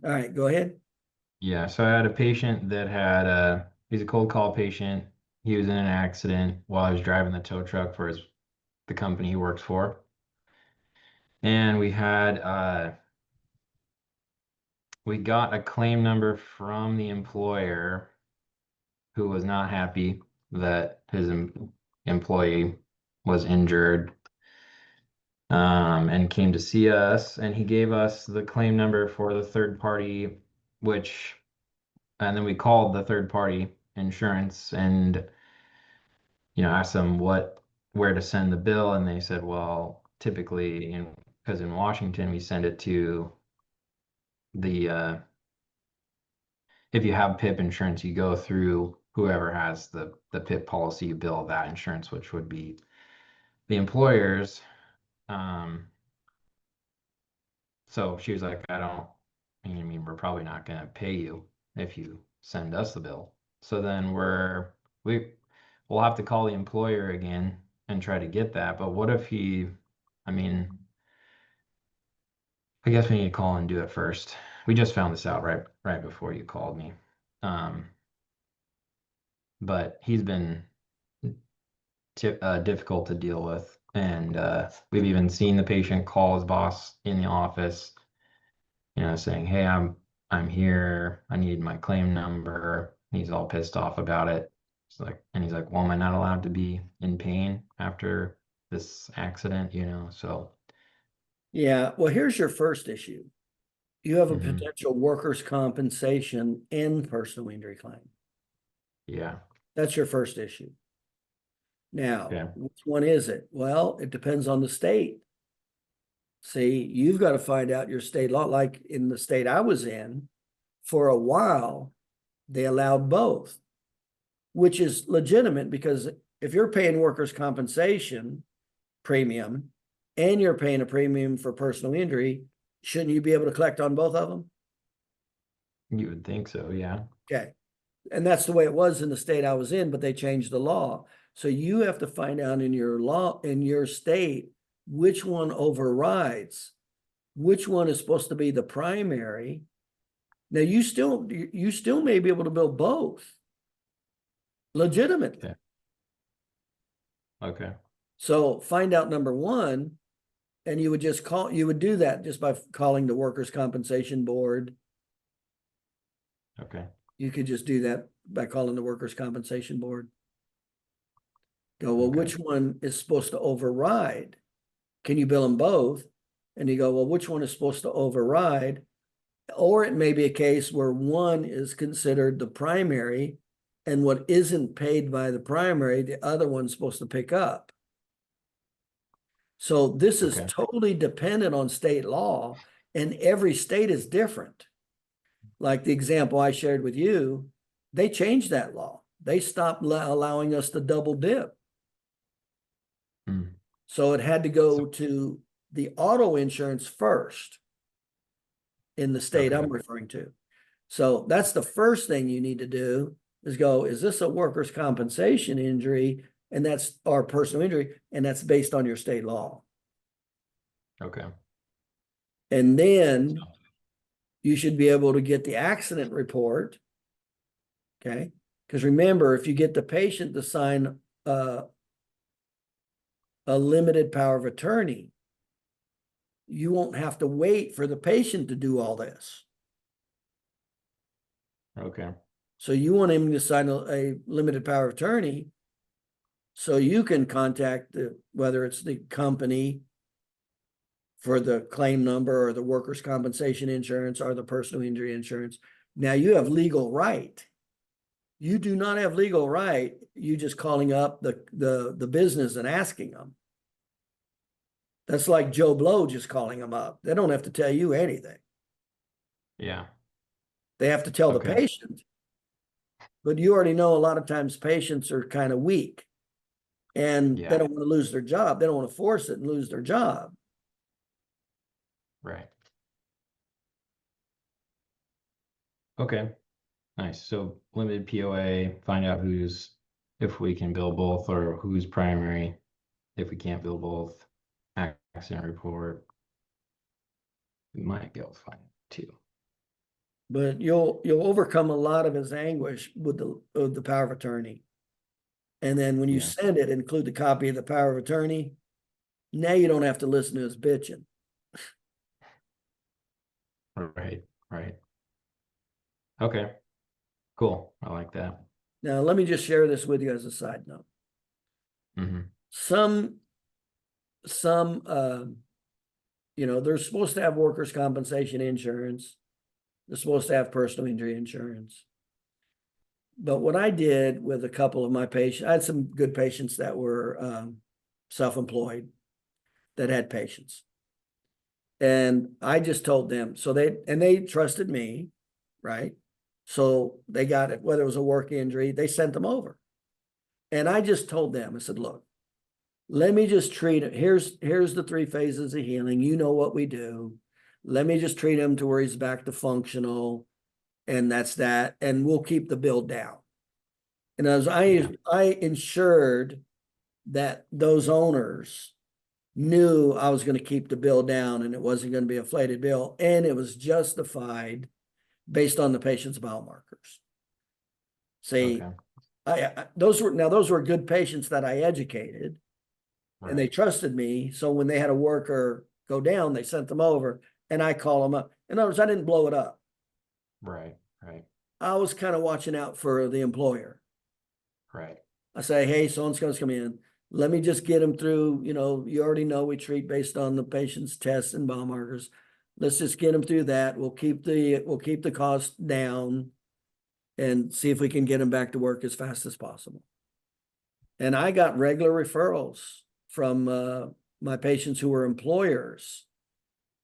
All right, go ahead. Yeah, so I had a patient that had he's a cold call patient. He was in an accident while I was driving the tow truck for the company he works for. And we got a claim number from the employer who was not happy that his employee was injured, and came to see us, and he gave us the claim number for the third party, which and then we called the third party insurance and asked them where to send the bill, and they said, well, typically because in Washington we send it to the if you have PIP insurance, you go through whoever has the PIP policy, you bill that insurance, which would be the employers. Um, so she was like, I mean, we're probably not going to pay you if you send us the bill. So then we'll have to call the employer again and try to get that. But what if I mean, I guess we need to call and do it first. We just found this out right before you called me. Um, but he's been difficult to deal with. And we've even seen the patient call his boss in the office, saying, "Hey, I'm here. I need my claim number." He's all pissed off about it. He's like, "Well, am I not allowed to be in pain after this accident?" So. Yeah, well, here's your first issue. You have a Hmm. potential workers' compensation and personal injury claim. Yeah. That's your first issue. Now, Okay. which one is it? Well, it depends on the state. See, you've got to find out your state law. Like in the state I was in, for a while, they allowed both, which is legitimate because if you're paying workers' compensation premium and you're paying a premium for personal injury, shouldn't you be able to collect on both of them? You would think so, yeah. Okay. And that's the way it was in the state I was in, but they changed the law. So you have to find out in your law, in your state, which one overrides, which one is supposed to be the primary. Now you still may be able to bill both legitimately. Okay. Okay. So find out number one, and you would do that just by calling the workers' compensation board. Okay. You could just do that by calling the workers' compensation board. Go, well, Okay. which one is supposed to override? Can you bill them both? And you go, well, which one is supposed to override? Or it may be a case where one is considered the primary, and what isn't paid by the primary, the other one's supposed to pick up. So this is Okay. totally dependent on state law, and every state is different. Like the example I shared with you, they changed that law. They stopped allowing us to double dip. Hmm. So it had to So, go to the auto insurance first in the state okay. I'm referring to. So that's the first thing you need to do is go, is this a workers' compensation injury? And that's our personal injury, and that's based on your state law. Okay. And then So, you should be able to get the accident report. Okay. Because remember, if you get the patient to sign a limited power of attorney, you won't have to wait for the patient to do all this. okay. So you want him to sign a limited power of attorney so you can contact whether it's the company for the claim number or the workers' compensation insurance or the personal injury insurance. Now you have legal right. You do not have legal right. You just calling up the business and asking them. That's like Joe Blow just calling them up. They don't have to tell you anything. Yeah. They have to tell the Okay. patient. But you already know a lot of times patients are kind of weak and they Yeah. don't want to lose their job. They don't want to force it and lose their job. Right. Okay. Nice. So limited POA, find out if we can bill both or who's primary. If we can't bill both, accident report, we might be able to find it too. but you'll overcome a lot of his anguish with the power of attorney. And then when you Yeah. send it, include the copy of the power of attorney. Now you don't have to listen to his bitching. Right. Right. Okay. Cool. I like that. Now, let me just share this with you as a side note. Hmm. Some, they're supposed to have workers' compensation insurance. They're supposed to have personal injury insurance. But what I did with a couple of my patients, I had some good patients that were self-employed that had patients. And I just told them, they trusted me, right? So they got it, whether it was a work injury, they sent them over. And I just told them, I said, look, let me just treat it. Here's the 3 phases of healing. You know what we do. Let me just treat him to where he's back to functional. And that's that. And we'll keep the bill down. And as Yeah. I ensured that those owners knew I was going to keep the bill down and it wasn't going to be a inflated bill. And it was justified based on the patient's biomarkers. See, Okay. those were good patients that I educated and they Right. trusted me. So when they had a worker go down, they sent them over and I call them up. In other words, I didn't blow it up. Right. Right. I was kind of watching out for the employer. Right. I say, hey, so-and-so's going to come in. Let me just get them through. You already know we treat based on the patient's tests and biomarkers. Let's just get them through that. We'll keep the cost down and see if we can get them back to work as fast as possible. And I got regular referrals from my patients who were employers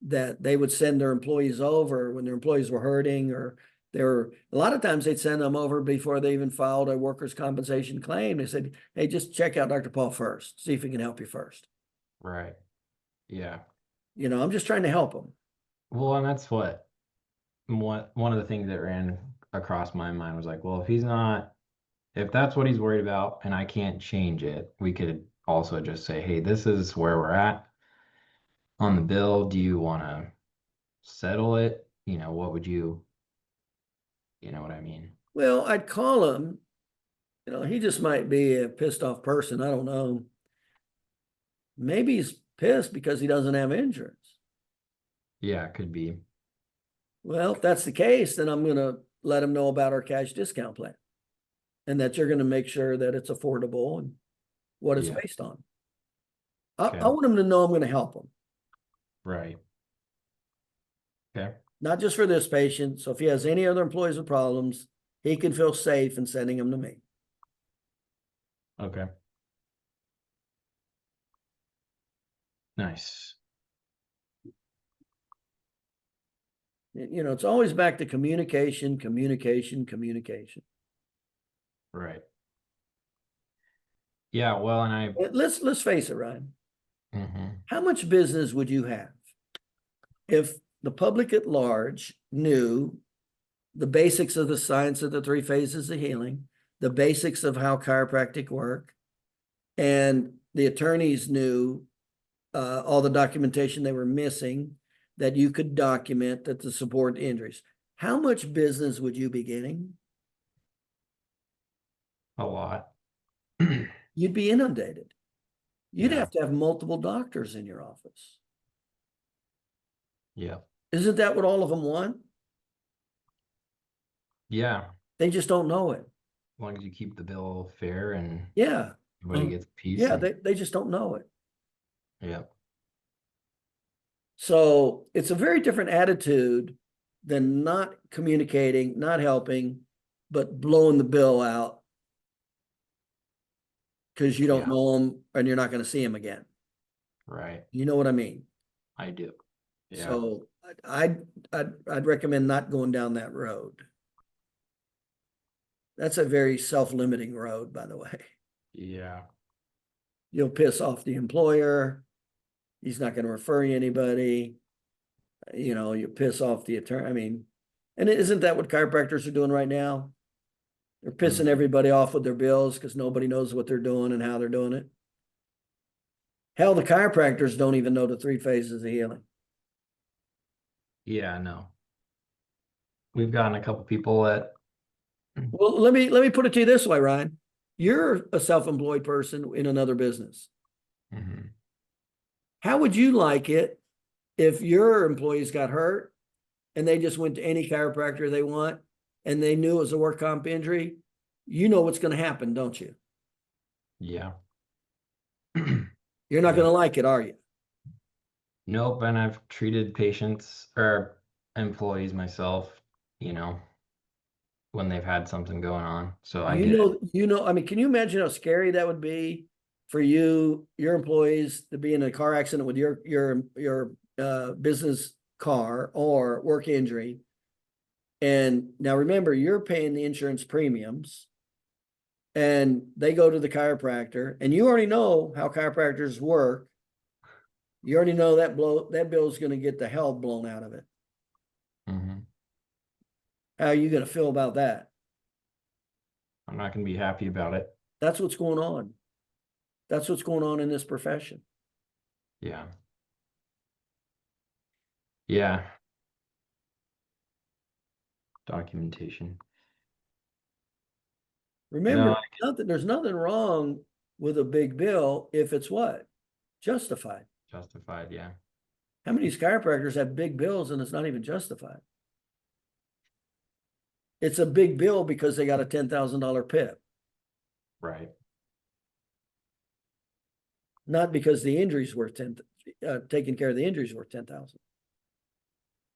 that they would send their employees over when their employees were hurting, or a lot of times they'd send them over before they even filed a workers' compensation claim. They said, hey, just check out Dr. Paul first, see if he can help you first. Right. Yeah. I'm just trying to help them. Well, and that's what one of the things that ran across my mind was like, well, if that's what he's worried about and I can't change it, we could also just say, hey, this is where we're at on the bill. Do you want to settle it? What would you know what I mean? Well, I'd call him. He just might be a pissed off person. I don't know. Maybe he's pissed because he doesn't have insurance. Yeah, it could be. Well, if that's the case, then I'm going to let him know about our cash discount plan and that you're going to make sure that it's affordable and what it's Yeah. based on. I Okay. want him to know I'm going to help him, Right. Okay. not just for this patient. So if he has any other employees with problems, he can feel safe in sending them to me. Okay. Nice. It's always back to communication, communication, communication. Right. Yeah, well, and Let's face it, Ryan. mhm. How much business would you have if the public at large knew the basics of the science of the 3 phases of healing, the basics of how chiropractic work, and the attorneys knew all the documentation they were missing that you could document that to support injuries? How much business would you be getting? A lot. You'd be inundated. You'd Yeah. have to have multiple doctors in your office. Yeah. Isn't that what all of them want? Yeah. They just don't know it. As long as you keep the bill fair and Yeah. everybody gets a piece Yeah, and they just don't know it. yeah. So it's a very different attitude than not communicating, not helping, but blowing the bill out because you don't Yeah. know them and you're not going to see them again. Right. You know what I mean? I do. Yeah. So I'd recommend not going down that road. That's a very self-limiting road, by the way. Yeah. You'll piss off the employer. He's not going to refer you anybody. You piss off the attorney. I mean, and isn't that what chiropractors are doing right now? They're pissing Mhm. everybody off with their bills because nobody knows what they're doing and how they're doing it. Hell, the chiropractors don't even know the 3 phases of healing. Yeah, no. we've gotten a couple people that, Well, let me put it to you this way, Ryan. You're a self-employed person in another business. Mhm. How would you like it if your employees got hurt and they just went to any chiropractor they want and they knew it was a work comp injury? You know what's going to happen, don't you? Yeah. You're not Yeah. going to like it, are you? Nope. And I've treated patients or employees myself, you know, when they've had something going on. So I get it. I mean, can you imagine how scary that would be for you, your employees to be in a car accident with your business car or work injury? And now remember, you're paying the insurance premiums and they go to the chiropractor and you already know how chiropractors work. You already know that bill is going to get the hell blown out of it. Hmm. How are you going to feel about that? I'm not going to be happy about it. That's what's going on. That's what's going on in this profession. Yeah. Yeah. Documentation. No, Remember, there's nothing wrong with a big bill if it's what? Justified. justified. Yeah. How many of these chiropractors have big bills and it's not even justified? It's a big bill because they got a $10,000 PIP, Right. not because the injury's worth taking care of the injury's worth 10,000.